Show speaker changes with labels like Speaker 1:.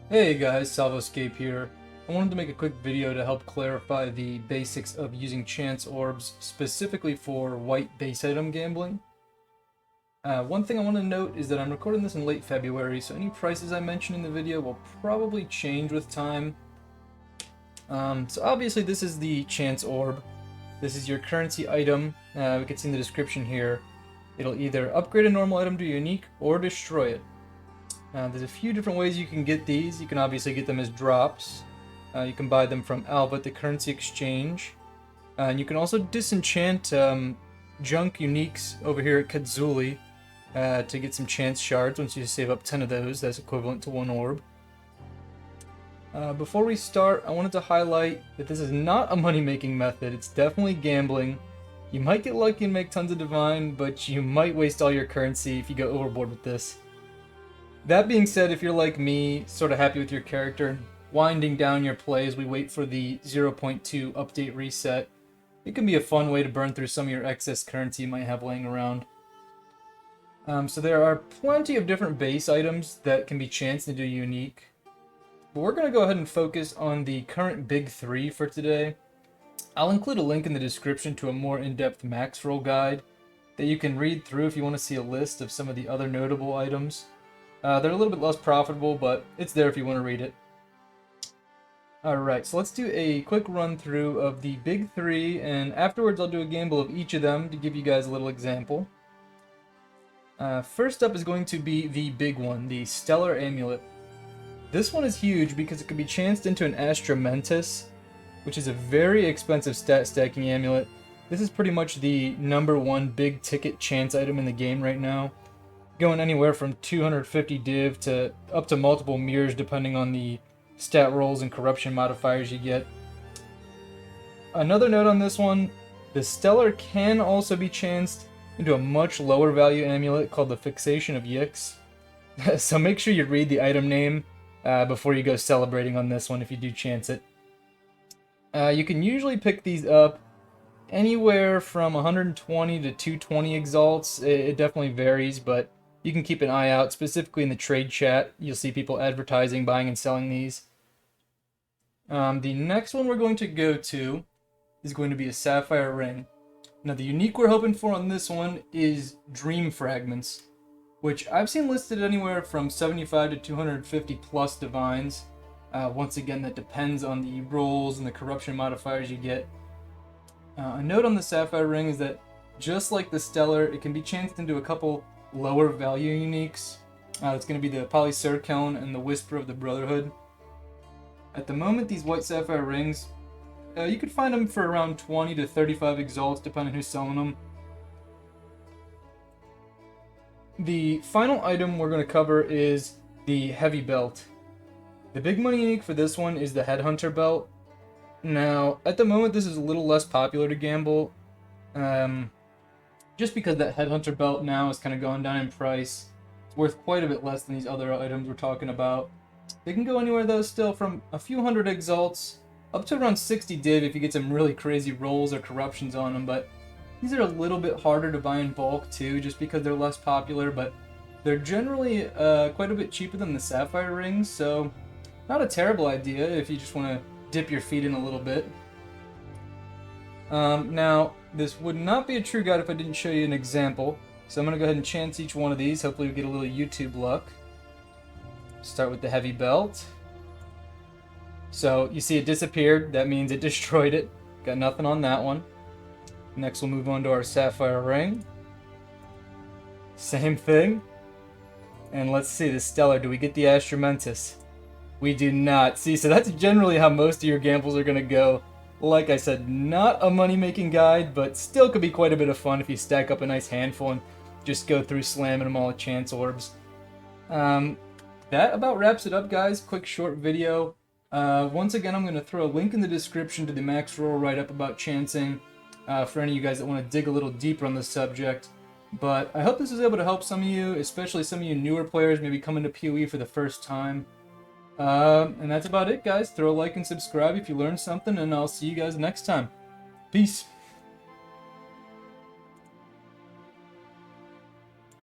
Speaker 1: Hey guys, SalvoScape here. I wanted to make a quick video to help clarify the basics of using chance orbs specifically for white base item gambling. One thing I want to note is that I'm recording this in late February, so any prices I mention in the video will probably change with time. So obviously this is the chance orb. This is your currency item. We can see in the description here. It'll either upgrade a normal item to unique or destroy it. There's a few different ways you can get these. You can obviously get them as drops. You can buy them from Alva at the currency exchange. And you can also disenchant junk uniques over here at Kadzuli to get some chance shards. Once you save up 10 of those, that's equivalent to one orb. Before we start, I wanted to highlight that this is not a money-making method. It's definitely gambling. You might get lucky and make tons of divine, but you might waste all your currency if you go overboard with this. That being said, if you're like me, sort of happy with your character, and winding down your play as we wait for the 0.2 update reset, it can be a fun way to burn through some of your excess currency you might have laying around. So there are plenty of different base items that can be chanced into unique, but we're going to go ahead and focus on the current big three for today. I'll include a link in the description to a more in-depth Maxroll guide that you can read through if you want to see a list of some of the other notable items. They're a little bit less profitable, but it's there if you want to read it. Alright, so let's do a quick run through of the big three, and afterwards I'll do a gamble of each of them to give you guys a little example. First up is going to be the big one, the Stellar Amulet. This one is huge because it can be chanced into an Astra Mentis, which is a very expensive stat stacking amulet. This is pretty much the #1 big ticket chance item in the game right now, going anywhere from 250 div to up to multiple mirrors depending on the stat rolls and corruption modifiers you get. Another note on this one, the Stellar can also be chanced into a much lower value amulet called the Fixation of Yix. So make sure you read the item name before you go celebrating on this one if you do chance it. You can usually pick these up anywhere from 120 to 220 exalts. It definitely varies, but you can keep an eye out, specifically in the trade chat. You'll see people advertising, buying, and selling these. The next one we're going to go to is going to be a Saphire Ring. Now, the unique we're hoping for on this one is Dream Fragments, which I've seen listed anywhere from 75 to 250 plus divines. Once again, that depends on the rolls and the corruption modifiers you get. A note on the Saphire Ring is that, just like the Stellar, it can be chanced into a couple lower value uniques. It's going to be the Polycircone and the Whisper of the Brotherhood. At the moment, these white Sapphire Rings, you could find them for around 20 to 35 exalts, depending on who's selling them. The final item we're going to cover is the Heavy Belt. The big money unique for this one is the Headhunter Belt. Now, at the moment, this is a little less popular to gamble. Just because that Headhunter Belt now has kind of gone down in price. It's worth quite a bit less than these other items we're talking about. They can go anywhere though still from a few hundred exalts up to around 60 div if you get some really crazy rolls or corruptions on them, but these are a little bit harder to buy in bulk too, just because they're less popular, but they're generally quite a bit cheaper than the Sapphire Rings, so not a terrible idea if you just want to dip your feet in a little bit. Now, this would not be a true guide if I didn't show you an example, so I'm going to go ahead and chance each one of these. Hopefully we get a little YouTube luck. Start with the Heavy Belt. So, you see it disappeared, that means it destroyed it. Got nothing on that one. Next we'll move on to our Sapphire Ring. Same thing. And let's see, the Stellar, do we get the Astra Mentis? We do not. See, so that's generally how most of your gambles are going to go. Like I said, not a money-making guide, but still could be quite a bit of fun if you stack up a nice handful and just go through slamming them all with chance orbs. That about wraps it up, guys. Quick short video. Once again, I'm going to throw a link in the description to the Maxroll write-up about chancing for any of you guys that want to dig a little deeper on this subject. But I hope this was able to help some of you, especially some of you newer players, maybe coming to PoE for the first time. And that's about it, guys. Throw a like and subscribe if you learned something, and I'll see you guys next time. Peace.